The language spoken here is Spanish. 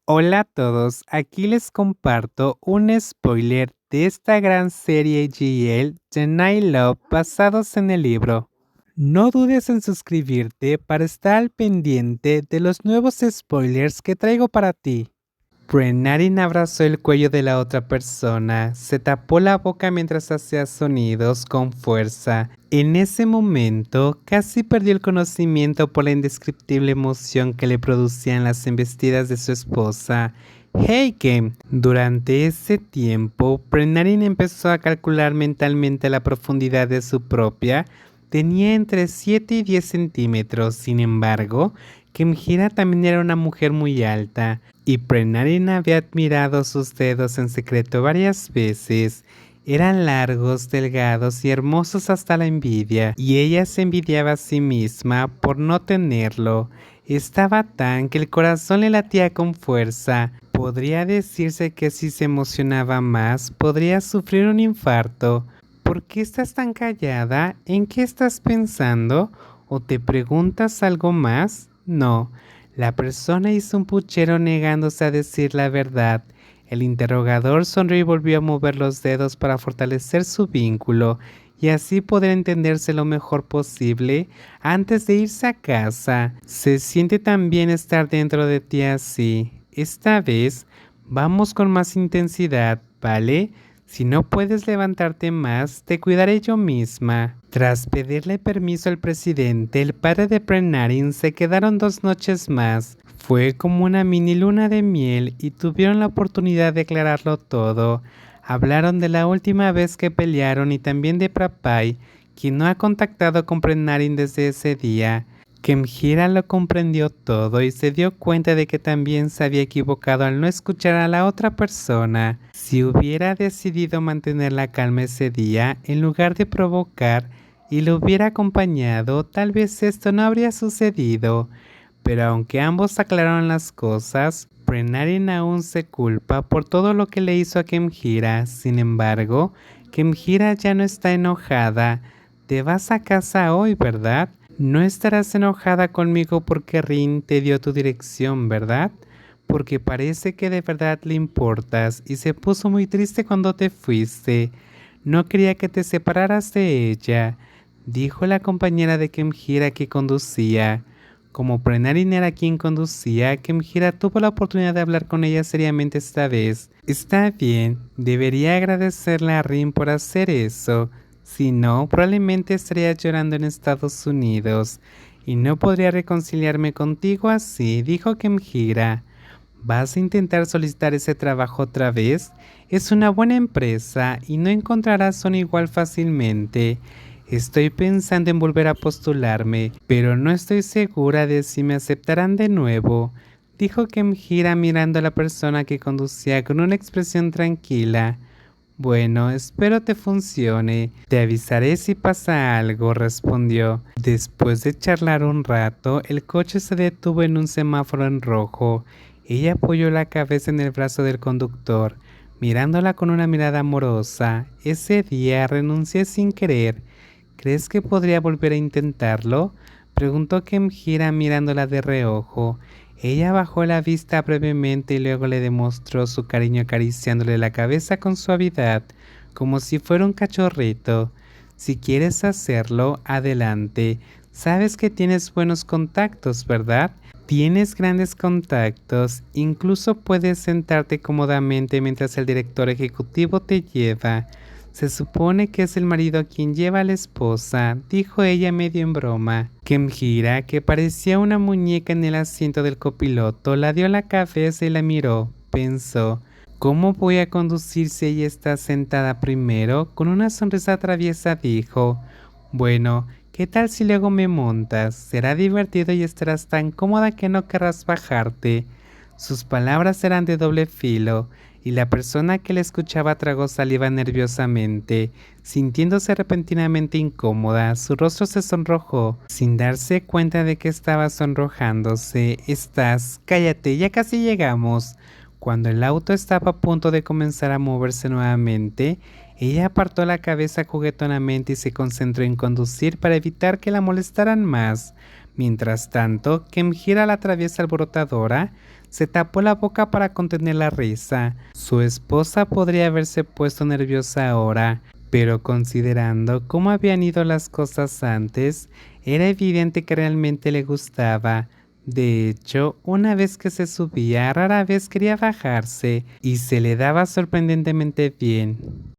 Hola a todos, aquí les comparto un spoiler de esta gran serie GL The Night Love basados en el libro. No dudes en suscribirte para estar al pendiente de los nuevos spoilers que traigo para ti. Brenarin abrazó el cuello de la otra persona, se tapó la boca mientras hacía sonidos con fuerza. En ese momento, casi perdió el conocimiento por la indescriptible emoción que le producían las embestidas de su esposa. Heiken. Durante ese tiempo, Brenarin empezó a calcular mentalmente la profundidad de su propia. Tenía entre 7 y 10 centímetros, sin embargo, Kemjira también era una mujer muy alta, y Brenarin había admirado sus dedos en secreto varias veces. Eran largos, delgados y hermosos hasta la envidia, y ella se envidiaba a sí misma por no tenerlo. Estaba tan que el corazón le latía con fuerza. Podría decirse que si se emocionaba más, podría sufrir un infarto. ¿Por qué estás tan callada? ¿En qué estás pensando? ¿O te preguntas algo más? No. La persona hizo un puchero negándose a decir la verdad. El interrogador sonrió y volvió a mover los dedos para fortalecer su vínculo y así poder entenderse lo mejor posible antes de irse a casa. Se siente tan bien estar dentro de ti así. Esta vez vamos con más intensidad, ¿vale? Si no puedes levantarte más, te cuidaré yo misma. Tras pedirle permiso al presidente, el padre de Brenarin se quedaron 2 noches más. Fue como una mini luna de miel y tuvieron la oportunidad de aclararlo todo. Hablaron de la última vez que pelearon y también de Prapai, quien no ha contactado con Brenarin desde ese día. Kemjira lo comprendió todo y se dio cuenta de que también se había equivocado al no escuchar a la otra persona. Si hubiera decidido mantener la calma ese día, en lugar de provocar, y lo hubiera acompañado, tal vez esto no habría sucedido. Pero aunque ambos aclararon las cosas, Brenarin aún se culpa por todo lo que le hizo a Kemjira. Sin embargo, Kemjira ya no está enojada. Te vas a casa hoy, ¿verdad? No estarás enojada conmigo porque Rin te dio tu dirección, ¿verdad? Porque parece que de verdad le importas y se puso muy triste cuando te fuiste. No quería que te separaras de ella, dijo la compañera de Kemjira que conducía. Como Brenarin era quien conducía, Kemjira tuvo la oportunidad de hablar con ella seriamente esta vez. Está bien, debería agradecerle a Rin por hacer eso. Si no, probablemente estaría llorando en Estados Unidos. Y no podría reconciliarme contigo así, dijo Kemjira. ¿Vas a intentar solicitar ese trabajo otra vez? Es una buena empresa y no encontrarás uno igual fácilmente. Estoy pensando en volver a postularme, pero no estoy segura de si me aceptarán de nuevo, dijo Kemjira mirando a la persona que conducía con una expresión tranquila. Bueno, espero te funcione. Te avisaré si pasa algo, respondió. Después de charlar un rato, el coche se detuvo en un semáforo en rojo. Ella apoyó la cabeza en el brazo del conductor, mirándola con una mirada amorosa. Ese día renuncié sin querer. ¿Crees que podría volver a intentarlo? Preguntó Kemjira mirándola de reojo. Ella bajó la vista brevemente y luego le demostró su cariño acariciándole la cabeza con suavidad, como si fuera un cachorrito. Si quieres hacerlo, adelante. Sabes que tienes buenos contactos, ¿verdad? Tienes grandes contactos, incluso puedes sentarte cómodamente mientras el director ejecutivo te lleva. Se supone que es el marido quien lleva a la esposa, dijo ella medio en broma. Kemjira, que parecía una muñeca en el asiento del copiloto, la dio la cabeza y la miró. Pensó, ¿cómo voy a conducir si ella está sentada primero? Con una sonrisa traviesa dijo, bueno, ¿qué tal si luego me montas? Será divertido y estarás tan cómoda que no querrás bajarte. Sus palabras eran de doble filo, y la persona que le escuchaba tragó saliva nerviosamente. Sintiéndose repentinamente incómoda, su rostro se sonrojó, sin darse cuenta de que estaba sonrojándose. Cállate, ya casi llegamos. Cuando el auto estaba a punto de comenzar a moverse nuevamente, ella apartó la cabeza juguetonamente y se concentró en conducir para evitar que la molestaran más. Mientras tanto, Kemjira, la traviesa alborotadora, Se tapó la boca para contener la risa. Su esposa podría haberse puesto nerviosa ahora, pero considerando cómo habían ido las cosas antes, era evidente que realmente le gustaba. De hecho, una vez que se subía, rara vez quería bajarse y se le daba sorprendentemente bien.